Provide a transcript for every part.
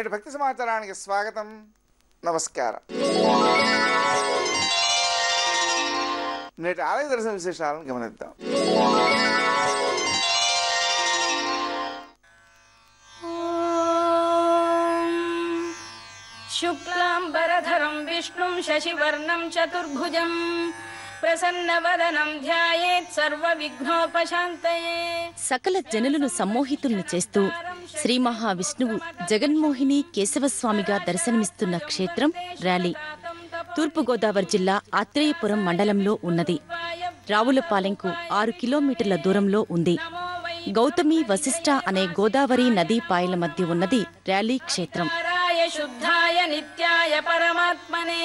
నేటి భక్తి సమాచారానికి స్వాగతం, నమస్కారం. నేటి ఆలయ దర్శన విశేషాలను గమనిద్దాం. శుక్లాంబరధరం విష్ణుం శశివర్ణం చతుర్భుజం ప్రసన్నవదనం ధ్యాయేత్ సర్వవిఘ్నోపశాంతయే. సకల జనులను సమ్మోహితుల్ని చేస్తూ శ్రీ మహావిష్ణువు జగన్మోహిని కేశవస్వామిగా దర్శనమిస్తున్న క్షేత్రం ర్యాలీ తూర్పుగోదావరి జిల్లా ఆత్రేయపురం మండలంలో ఉన్నది. రావులపాలెంకు 6 కిలోమీటర్ల దూరంలో ఉంది. గౌతమి వశిష్ఠ అనే గోదావరి నదీ పాయల మధ్య ఉన్నది ర్యాలీ క్షేత్రం. శుద్ధాయ నిత్యాయ పరమాత్మనే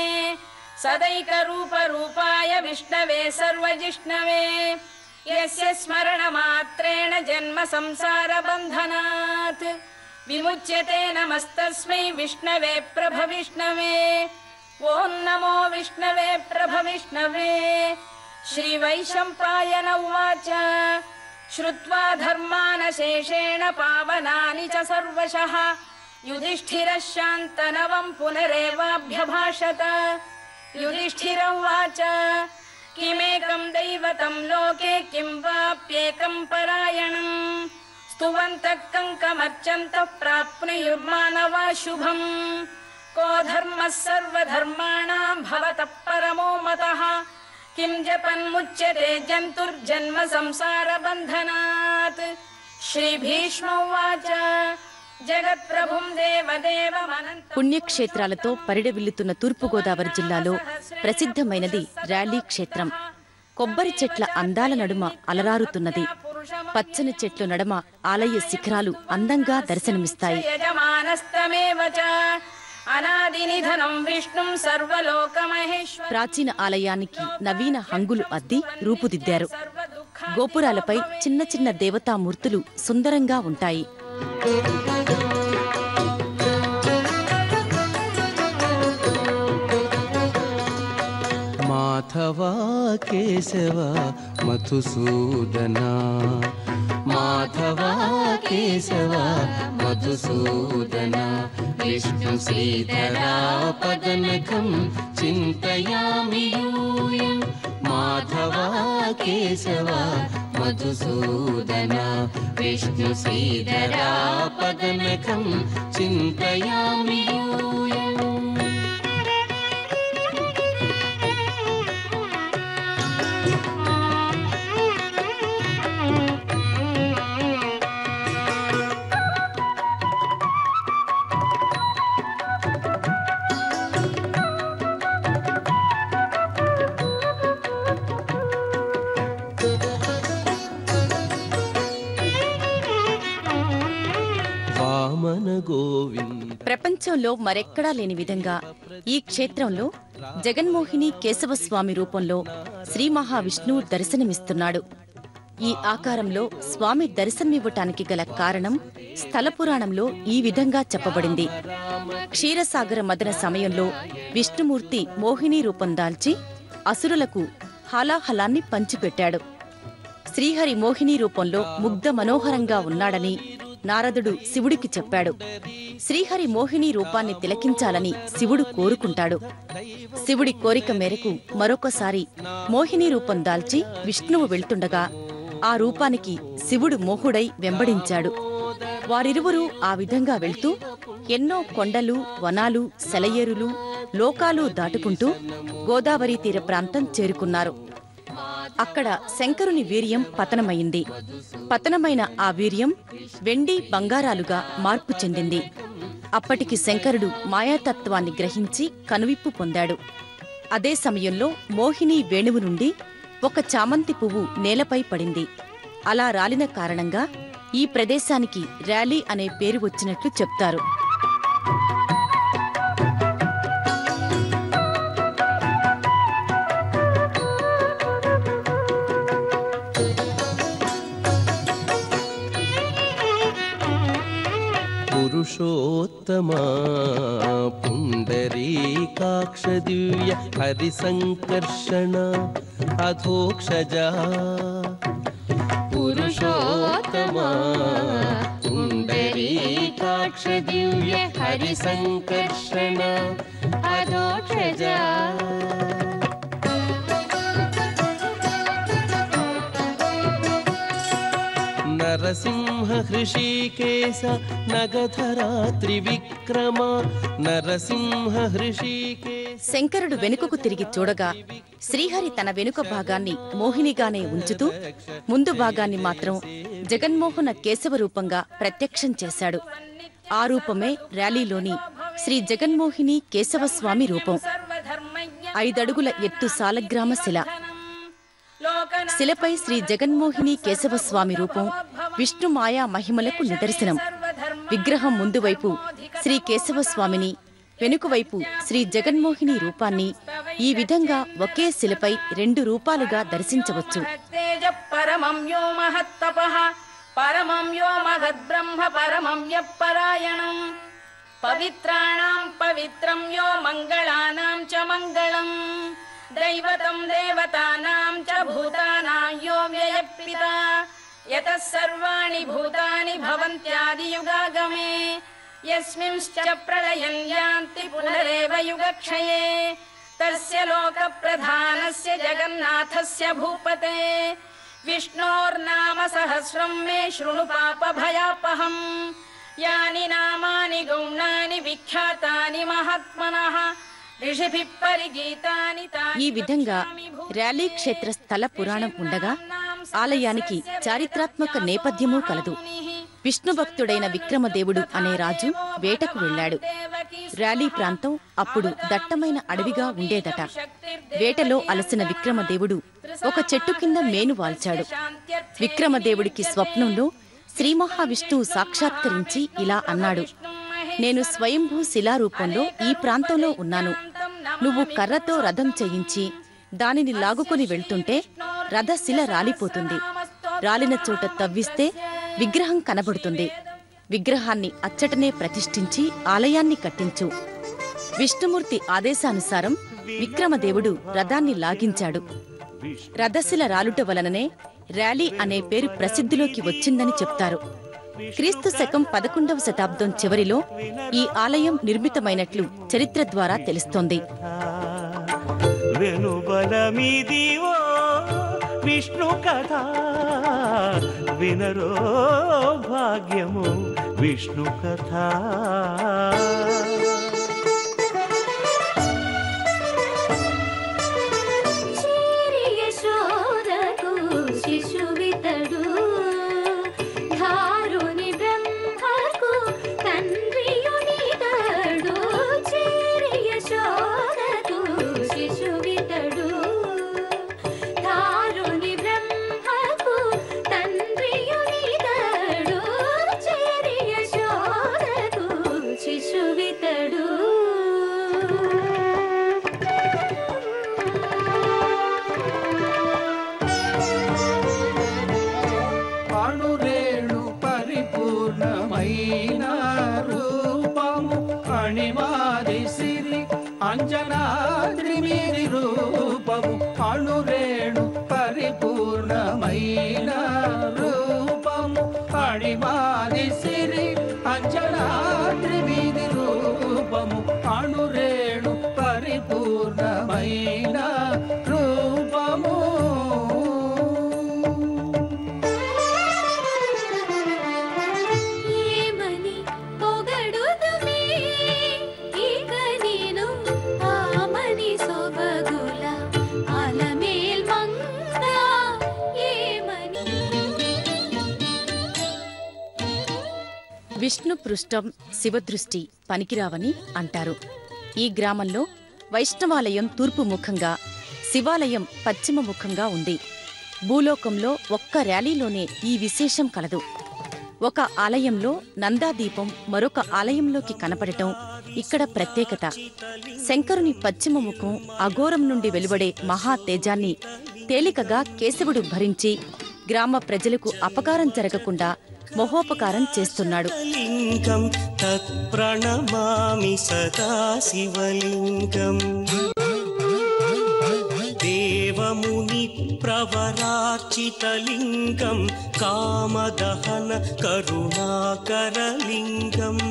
సదైక రూప రూపాయ విష్ణవే సర్వజిష్ణవే యస్య స్మరణ మాత్రేణ జన్మ సంసార బంధనాత్ విముచ్యతే నమస్తస్మై విష్ణవే ప్రభవిష్ణవే. ఓం నమో విష్ణవే ప్రభవిష్ణవే. శ్రీ వైశంపాయన ఉవాచ శ్రుత్వా ధర్మానశేషేణ పావనాని చ సర్వశః యుధిష్ఠిరః శాంతనవం పునరేవాభ్యభాషత. యుధిష్ఠిర ఉవాచ కిమేకం దైవతం లోకే కిం వాప్యేకం పరాయణం స్తువంతః కంకమర్చन्तః ప్రాప్నుయుర్మానవా శుభం. కో ధర్మః సర్వధర్మాణాం భవతః పరమో మతః కిం జపన్ముచ్యతే జంతుర్జన్మ సంసార బంధనాత్. శ్రీ భీష్మ ఉవాచ పుణ్యక్షేత్రాలతో పరిడవిల్లుతున్న తూర్పుగోదావరి జిల్లాలో ప్రసిద్ధమైనది ర్యాలీ క్షేత్రం. కొబ్బరి చెట్ల అందాల నడుమ అలరారుతున్నది. పచ్చని చెట్ల నడుమ ఆలయ శిఖరాలు అందంగా దర్శనమిస్తాయి. ప్రాచీన ఆలయానికి నవీన హంగులు అద్ది రూపుదిద్దారు. గోపురాలపై చిన్న చిన్న దేవతామూర్తులు సుందరంగా ఉంటాయి. మాధవ కేశవ మధుసూదన మాధవ కేశవ మధుసూదన విష్ణు శ్రీధరా పదనకం చింతయామి యూయం. మాధవ కేశవ మధుసూదన విష్ణు శ్రీధరా పదనకం చింతయామి యూయం. ప్రపంచంలో మరెక్కడా లేని విధంగా ఈ క్షేత్రంలో జగన్మోహిని కేశవస్వామి రూపంలో శ్రీ మహావిష్ణువు దర్శనమిస్తున్నాడు. ఈ ఆకారంలో స్వామి దర్శనమివ్వటానికి గల కారణం స్థల పురాణంలో ఈ విధంగా చెప్పబడింది. క్షీరసాగర మదన సమయంలో విష్ణుమూర్తి మోహిని రూపం దాల్చి అసురులకు హాలాహలాన్ని పంచిపెట్టాడు. శ్రీహరి మోహిని రూపంలో ముగ్ధ మనోహరంగా ఉన్నాడని నారదుడు శివుడికి చెప్పాడు. శ్రీహరి మోహిని రూపాన్ని తిలకించాలని శివుడు కోరుకుంటాడు. శివుడి కోరిక మేరకు మరొకసారి మోహిని రూపం దాల్చి విష్ణువు వెళ్తుండగా ఆ రూపానికి శివుడు మోహుడై వెంబడించాడు. వారిరువురూ ఆ విధంగా వెళ్తూ ఎన్నో కొండలు, వనాలు, సెలయేరులు, లోకాలు దాటుకుంటూ గోదావరి తీర ప్రాంతం చేరుకున్నారు. అక్కడ శంకరుని వీర్యం పతనమైంది. పతనమైన ఆ వీర్యం వెండి, బంగారాలుగా మార్పు చెందింది. అప్పటికి శంకరుడు మాయాతత్వాన్ని గ్రహించి కనువిప్పు పొందాడు. అదే సమయంలో మోహిని వేణువు నుండి ఒక చామంతి పువ్వు నేలపై పడింది. అలా రాలిన కారణంగా ఈ ప్రదేశానికి ర్యాలీ అనే పేరు వచ్చినట్లు చెప్తారు. పురుషోత్తమా పుండరీకాక్ష దివ్య హరిసంకర్షణ అధోక్షజా. పురుషోత్తమా పుండరీకాక్ష కటాక్ష దివ్య హరి సంకర్షణ అధోక్షజా నరసింహ హృషీకేశ నగధరా త్రివిక్రమ నరసింహ హృషీకేశ. శంకరుడు వెనుకకు తిరిగి చూడగా శ్రీహరి తన వెనుక భాగాన్ని మోహినిగానే ఉంచుతూ ముందు భాగాన్ని మాత్రం జగన్మోహన కేశవ రూపంగా ప్రత్యక్షం చేశాడు. ఆ రూపమే ర్యాలీలోని శ్రీ జగన్మోహిని కేశవస్వామి రూపం. 5 అడుగుల ఎత్తు సాలగ్రామ శిల. శిలపై శ్రీ జగన్మోహిని కేశవస్వామి రూపం విష్ణు మాయా మహిమలకు నిదర్శనం. విగ్రహం ముందు వైపు శ్రీ కేశవస్వామిని, వెనుకవైపు శ్రీ జగన్మోహిని రూపాన్ని ఈ విధంగా ఒకే శిలపై 2 రూపాలుగా దర్శించవచ్చు. పరమం యో మహత్తపః పరమం యో మహద్బ్రహ్మ పరమం యఃపరాయణం పవిత్రాణాం పవిత్రం యో మంగళానాం చ మంగళం దైవతం దేవతానాం చ భూతానాం యో వ్యయపితా యతః సర్వాణి భూతాని భవంత్యాది యుగాగమే యస్మింశ్చ ప్రళయం యాంతి పునరేవ యుగక్షయే తస్య లోక ప్రధానస్య జగన్నాథస్య భూపతే విష్ణోర్నామ సహస్రం మే శృణు పాప భయాపహం యాని నామాని గౌణాని విఖ్యాతాని మహాత్మనః ఋషిభిః పరిగీతాని తాని. ఈ విధంగా ర్యాలీ క్షేత్ర స్థల పురాణం ఉండగా ఆలయానికి చారిత్రాత్మక నేపథ్యమూ కలదు. విష్ణు భక్తుడైన విక్రమదేవుడు అనే రాజు వేటకు వెళ్లాడు. ర్యాలీ ప్రాంతం అప్పుడు దట్టమైన అడవిగా ఉండేదట. వేటలో అలసిన విక్రమదేవుడు ఒక చెట్టు కింద మేను వాల్చాడు. విక్రమదేవుడికి స్వప్నంలో శ్రీ మహావిష్ణువు సాక్షాత్కరించి ఇలా అన్నాడు: నేను స్వయంభూ శిలారూపంలో ఈ ప్రాంతంలో ఉన్నాను. నువ్వు కర్రతో రథం చేయించి దానిని లాగుకొని వెళ్తుంటే రథశిల రాలిపోతుంది. రాలిన చోట తవ్విస్తే విగ్రహం కనబడుతుంది. విగ్రహాన్ని అచ్చటనే ప్రతిష్ఠించి ఆలయాన్ని కట్టించు. విష్ణుమూర్తి ఆదేశానుసారం విక్రమదేవుడు రథాన్ని లాగించాడు. రథశిల రాలుట వలననే ర్యాలీ అనే పేరు ప్రసిద్ధిలోకి వచ్చిందని చెప్తారు. క్రీస్తు శకం 11వ శతాబ్దం చివరిలో ఈ ఆలయం నిర్మితమైనట్లు చరిత్ర ద్వారా తెలుస్తోంది. వెనుబలమిదివో విష్ణు కథ వినరో భాగ్యము విష్ణు కథ. అంజనాద్రిమీరి రూపము అణురేణు పరిపూర్ణమైన రూపము అణిమాది సిరి అంజనాద్రిమీరి రూపము అణురేణు పరిపూర్ణమైన రూపము. విష్ణు పృష్టం శివదృష్టి పనికిరావని అంటారు. ఈ గ్రామంలో వైష్ణవాలయం తూర్పు ముఖంగా, శివాలయం పశ్చిమ ముఖంగా ఉంది. భూలోకంలో ఒక్క ర్యాలీలోనే ఈ విశేషం కలదు. ఒక ఆలయంలో నందాదీపం మరొక ఆలయంలోకి కనపడటం ఇక్కడ ప్రత్యేకత. శంకరుని పశ్చిమ ముఖం అఘోరం నుండి వెలువడే మహా తేజాన్ని తేలికగా కేశవుడు భరించి గ్రామ ప్రజలకు అపకారం జరగకుండా మహోపకారం చేస్తున్నాడు. లింగం తత్ ప్రణమామి సదా శివలింగం దేవముని मुनिप्रवरार्चितलिङ्गं कामदहन करुणाकरलिङ्गम्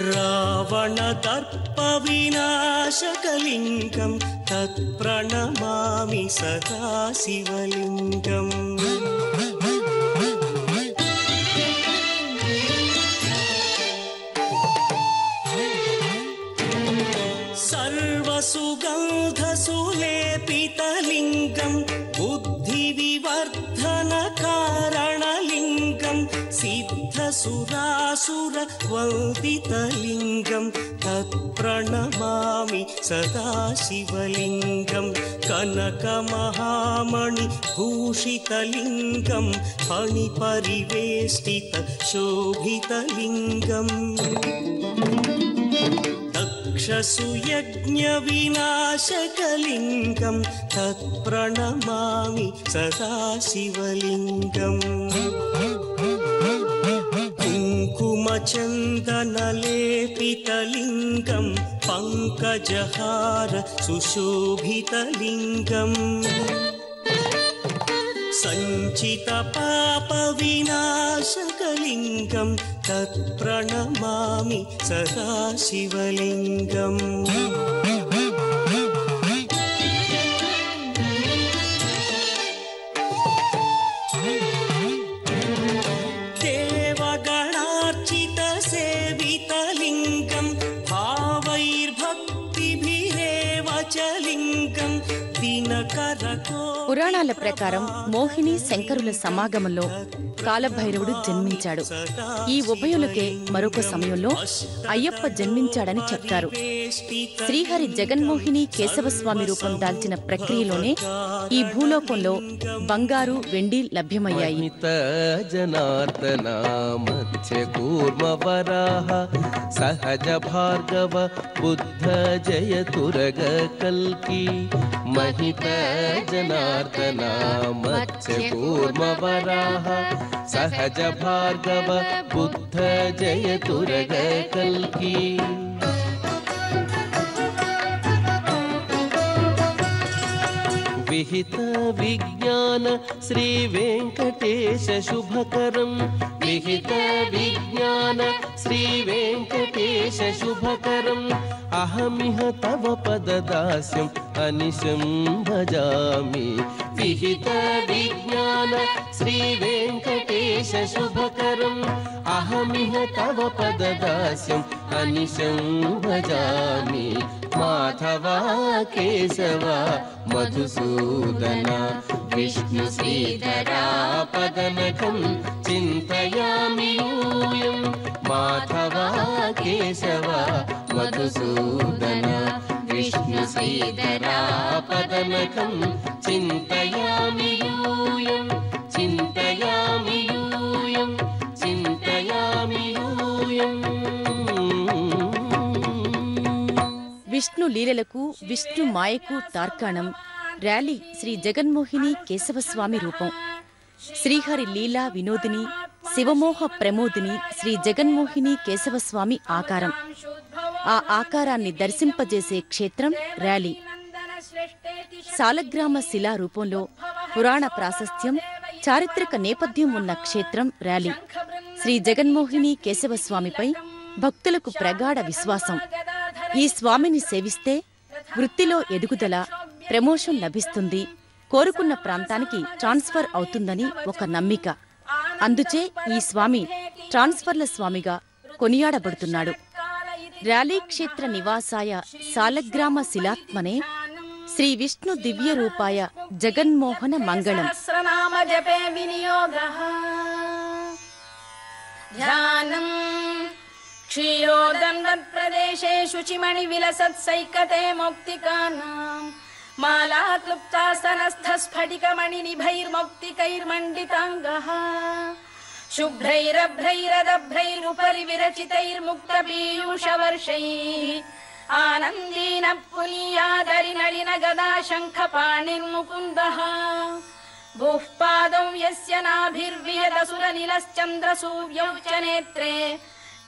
रावणदर्पविनाशकलिङ्गं तत्प्रणमामि सदा शिवलिङ्गम् सर्वसुगन्धसुलेपितलिङ्गं बुद्धिविवर्धनकारणलिङ्गं सिद्धसुरासुरवन्दितलिङ्गं तत्प्रणमामि सदा शिवलिङ्गं कनकमहामणिभूषितलिङ्गं फणिपरिवेष्टितशोभितलिङ्गम् दक्षसुयज्ञविनाशकलिङ्गं तत्प्रणमामि सदा शिवलिङ्गम् कुङ्कुमचन्दनलेपितलिङ्गं पङ्कजहार सुशोभितलिङ्गम् सञ्चितपापविनाशकलिङ्गं तत्प्रणमामि सदा शिवलिङ्गम् देवगणार्चितसेवितलिङ्गं भावैर्भक्तिभिरेव च लिङ्गं दिनकरको పురాణాల ప్రకారం మోహిని శంకరుల సమాగమంలో కాలభైరవుడు జన్మించాడు. ఈ ఉభయులకే మరొక సమయంలో అయ్యప్ప జన్మించాడని చెప్తారు. శ్రీహరి జగన్మోహిని కేశవస్వామి రూపం దాల్చిన ప్రక్రియలోనే ఈ భూలోకంలో బంగారు, వెండి లభ్యమయ్యాయి. సహజ భార్గవ బుద్ధ జయ తురగ కల్కి మహిత జనార్దన మత్స్య కూర్మ వరాహ సహజ భార్గవ బుద్ధ జయ తురగ కల్కి విహిత విజ్ఞాన శ్రీ వెంకటేశ శుభకరం విహిత విజ్ఞాన శ్రీ వెంకటేశ శుభకరం అహమిహ తవ పదదాస్యం అనిశం భజామి విహిత విజ్ఞాన శ్రీ వెంకటేశ శుభకరం అహమిహ తవ పదదాస్యం అనిశం భజామి మాధవా కేశవ మధుసూదన విష్ణు శ్రీధరా పదనకం చింతయామి యూయం మాధవా కేశవ మధుసూదన విష్ణు శ్రీధరా పదనకం చింతయామి యూయం చింతయామి యూయం చింతయామి యూయం. విష్ణు లీలలకు, విష్ణు మాయకు తార్కాణం ర్యాలీ శ్రీ జగన్మోహిని కేశవస్వామి రూపం. శ్రీహరి లీలా వినోదిని, శివమోహ ప్రమోదిని శ్రీ జగన్మోహిని కేశవస్వామి ఆకారం. ఆ ఆకారాన్ని దర్శింపజేసే క్షేత్రం ర్యాలీ. సాలగ్రామ శిలా రూపంలో పురాణ ప్రాశస్త్యం, చారిత్రక నేపథ్యం ఉన్న క్షేత్రం ర్యాలీ. శ్రీ జగన్మోహిని కేశవస్వామిపై భక్తులకు ప్రగాఢ విశ్వాసం. ఈ స్వామిని సేవిస్తే వృత్తిలో ఎదుగుదల, ప్రమోషన్ లభిస్తుంది, కోరుకున్న ప్రాంతానికి ట్రాన్స్ఫర్ అవుతుందని ఒక నమ్మిక. అందుచే ఈ స్వామి ట్రాన్స్ఫర్ల స్వామిగా కొనియాడబడుతున్నాడు. ర్యాలీ క్షేత్ర నివాసాయ సాలగ్రామ శిలాత్మనే శ్రీ విష్ణు దివ్య రూపాయ జగన్మోహన మంగళం. क्षीरोदन्वत्प्रदेशे शुचिमणिविलसत्सैकते मौक्तिकानां माला क्लुप्तासनस्थस्फटिकमणिनिभैर्मौक्तिकैर्मण्डिताङ्गः शुभ्रैरभ्रैरदभ्रैरुपरि विरचितैर्मुक्तपीयूषवर्षैः आनन्दीनः पुनीयादरिनलिनगदा शङ्खपाणिर्मुकुन्दः भूः पादौ यस्य नाभिर्वियदसुरनिलश्चन्द्रसूर्यौ च नेत्रे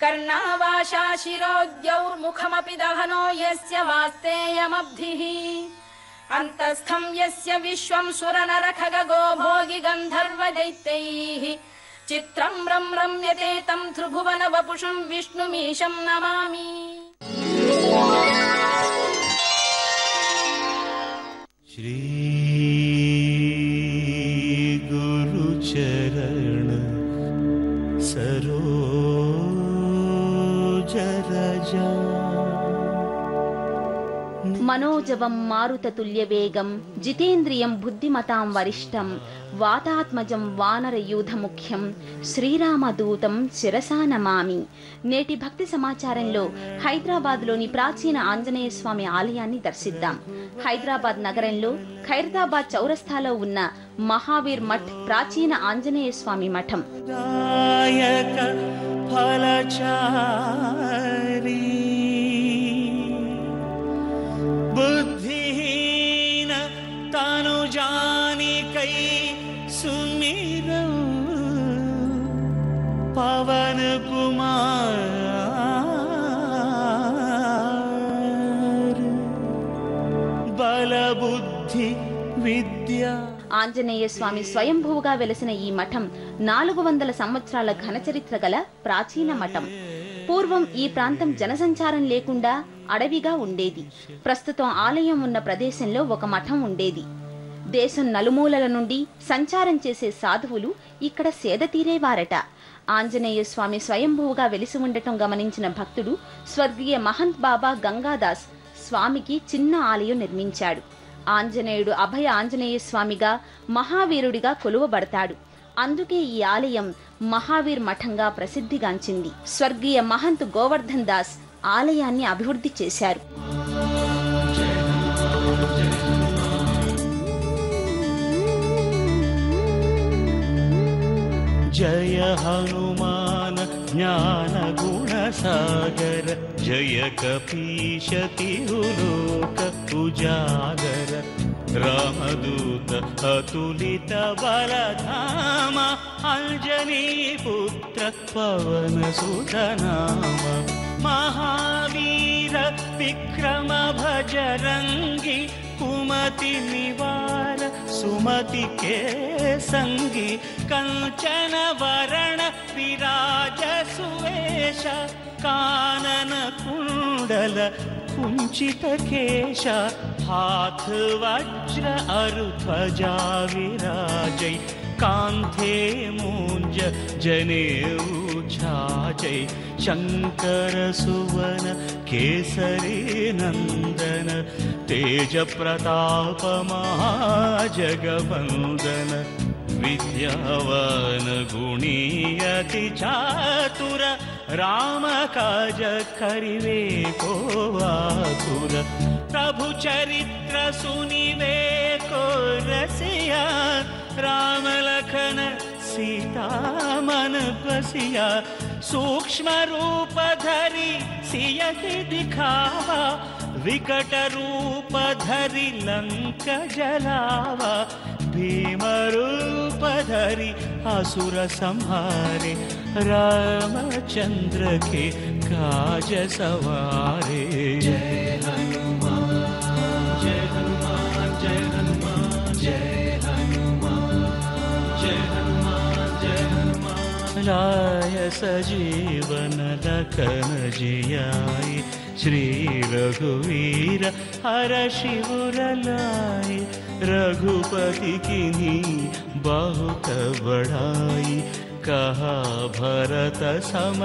कर्णावाशा शिरोद्यौर्मुखमपि दहनो यस्य वास्तेयमब्धिः అంతస్థం యస్య విశ్వం సురనర ఖగో భోగి గంధర్వ దైత్యైః చిత్రం రమ్యతే తం త్రిభువన వపుషం విష్ణుమీశం నమామి. శ్రీ గురు చరణ సరోజ రజా మనోజవం మారుతతుల్యవేగం జితేంద్రియం బుద్ధిమతాం వరిష్టం వాతాత్మజం వానరయూధముఖ్యం శ్రీరామదూతం శిరసా నమామి. నేటి భక్తి సమాచారంలో హైదరాబాద్లోని ప్రాచీన ఆంజనేయ స్వామి ఆలయాన్ని దర్శిద్దాం. హైదరాబాద్ నగరంలో ఖైరతాబాద్ చౌరస్తాలో ఉన్న మహావీర్ మఠ్ ప్రాచీన ఆంజనేయ స్వామి మఠం. बुद्धिहीन तनु जानिकै सुमिरौ पवन कुमार बल बुद्धि विद्या. ఆంజనేయ స్వామి స్వయంభూగా వెలసిన ఈ మఠం 400 సంవత్సరాల ఘనచరిత్ర గల ప్రాచీన మఠం. పూర్వం ఈ ప్రాంతం జనసంచారం లేకుండా అడవిగా ఉండేది. ప్రస్తుతం ఆలయం ఉన్న ప్రదేశంలో ఒక మఠం ఉండేది. దేశం నలుమూలల నుండి సంచారం చేసే సాధువులు ఇక్కడ సేద తీరేవారట. ఆంజనేయ స్వామి స్వయంభూగా వెలిసి ఉండటం గమనించిన భక్తుడు స్వర్గీయ మహంత్ బాబా గంగాదాస్ స్వామికి చిన్న ఆలయం నిర్మించాడు. ఆంజనేయుడు అభయ ఆంజనేయ స్వామిగా మహావీరుడిగా కొలువబడతాడు. అందుకే ఈ ఆలయం మహావీర్ మఠంగా ప్రసిద్ధిగాంచింది. స్వర్గీయ మహంత్ గోవర్ధన్ దాస్ ఆలయాన్ని అభివృద్ధి చేశారు. జయ హనుమాన్ జ్ఞాన గుణ సాగర జయ కపీశ తిరులోక ఉజాగర రామదూత అతులిత బలధామ అంజనీ పుత్ర పవన సుతనామ మహావీర విక్రమ భజరంగి కుమతి నివార సుమతి కే సంగి కంచన వరణ విరాజ సువేశ కానన కుండల కుంచిత కేశ हाथ वज्र अरु ध्वजा विराजै कांथे मूंज जनेऊ छाजै शंकर सुवन केसरी नंदन तेज प्रताप महाजगवंदन विद्यावान गुणी अति चातुर राम काज करिवे को आतुर प्रभु चरित्र सुनिवे को रसिया राम लखन सीता मन बसिया सूक्ष्म रूप धरि सियहि दिखावा विकट रूप धरि लंक जलावा भीम रूप धरि असुर संहारे रामचंद्र के काज सवारे जय हनुमान जय हनुमान जय हनुमान जय हनुमान जय हनुमान जय हनुमान लाय सजीवन लखन जियाय श्री रघुवीर हर शिवर लाय रघुपति किन्ही बहुत बड़ाई कहा भरत सम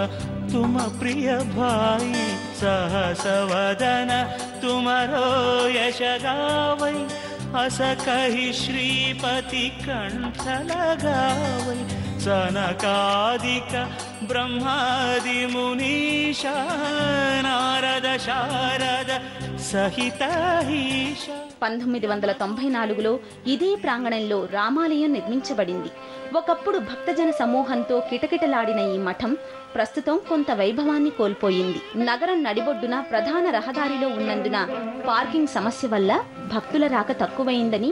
तुम प्रिय भाई सहस वदन तुमरो यश गावै अस कहि श्रीपति कंठ लगावै सनकादिक ब्रह्मादि मुनीशा नारद शारद సహిత 1994లో ఇదే ప్రాంగణంలో రామాలయం నిర్మించబడింది. ఒకప్పుడు భక్తజన సమూహంతో కిటకిటలాడిన ఈ మఠం ప్రస్తుతం కొంత వైభవాన్ని కోల్పోయింది. నగరం నడిబొడ్డున ప్రధాన రహదారిలో ఉన్నందున పార్కింగ్ సమస్య వల్ల భక్తుల రాక తక్కువైందని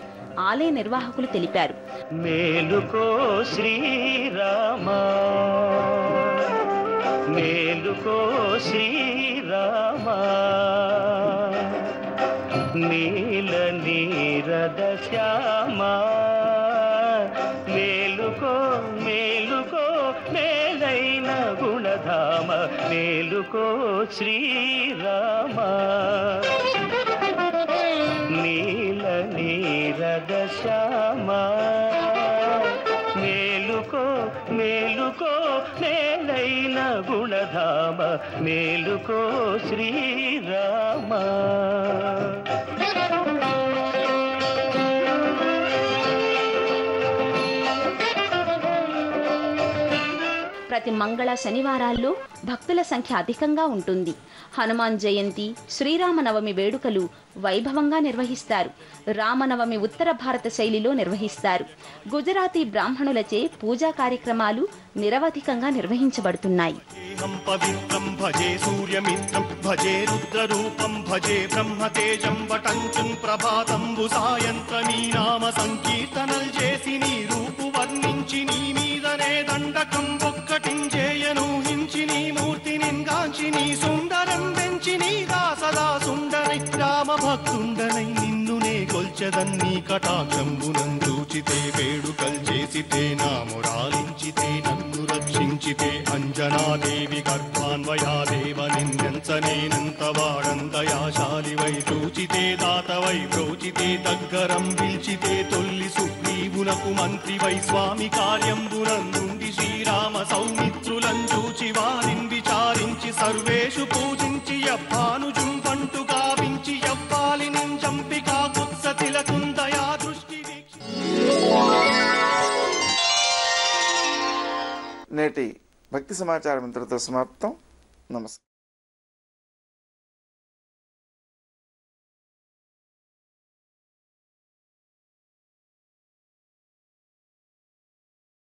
ఆలయ నిర్వాహకులు తెలిపారు. మేలుకో శ్రీరామా మేలుకో శ్రీరామా నీల నీరద శ్యామా మేలుకో మేలుకో మేలైన గుణధామ మేలుకో శ్రీరామ నీల నీరద శ్యామా మేలుకో మేలుకో మేలైన గుణధామ మేలుకో శ్రీరామ ప్రతి మంగళ శనివారాల్లో భక్తుల సంఖ్య అధికంగా ఉంటుంది. హనుమాన్ జయంతి, శ్రీరామనవమి వేడుకలు వైభవంగా నిర్వహిస్తారు. రామనవమి ఉత్తర భారత శైలిలో నిర్వహిస్తారు. గుజరాతీ బ్రాహ్మణులచే పూజా కార్యక్రమాలు నిరవధికంగా నిర్వహించబడుతున్నాయి. పవిత్రం భజే సూర్యమిత్రం భజే రుద్రరూపం భజే బ్రహ్మతేజం వటంచుం ప్రభాతంబు సాయంత్ర నీ నామ సంకీర్తనల్ చేసి నీ రూపు వర్ణించి నీ మీదనే దండకం ఒక్కటించేయను హించి నీ మూర్తిని గాంచి నీ సుందరం పెంచి నీ దాసదా సుందరై రామ భక్తుండనై నిన్నునే కొల్చెదన్నీ కటాక్షంబునందూచితే వేడుకల్ చేసితే నా మురాలించితే నన్ను రక్షించితే అంజనాదేవి గర్భాన్వయాదేవ నిన్నెంచనేనంత వాడందయాశాలివై చూచితే దాతవై బ్రోచితే దగ్గరం పిలిచితే తొల్లి సుగ్రీవునకు మంత్రివై స్వామి కార్యంబునందుండి శ్రీరామ సౌమిత్రులం చూచి వారిని విచారించి సర్వేషు పూజించి యవ్వానుజుం పంటు గావించి యవ్వాలిని చంపికా కుత్సతిలకుందయా దృష్టి నేటి భక్తి సమాచారం ఇంతటితో సమాప్తం. నమస్కారం.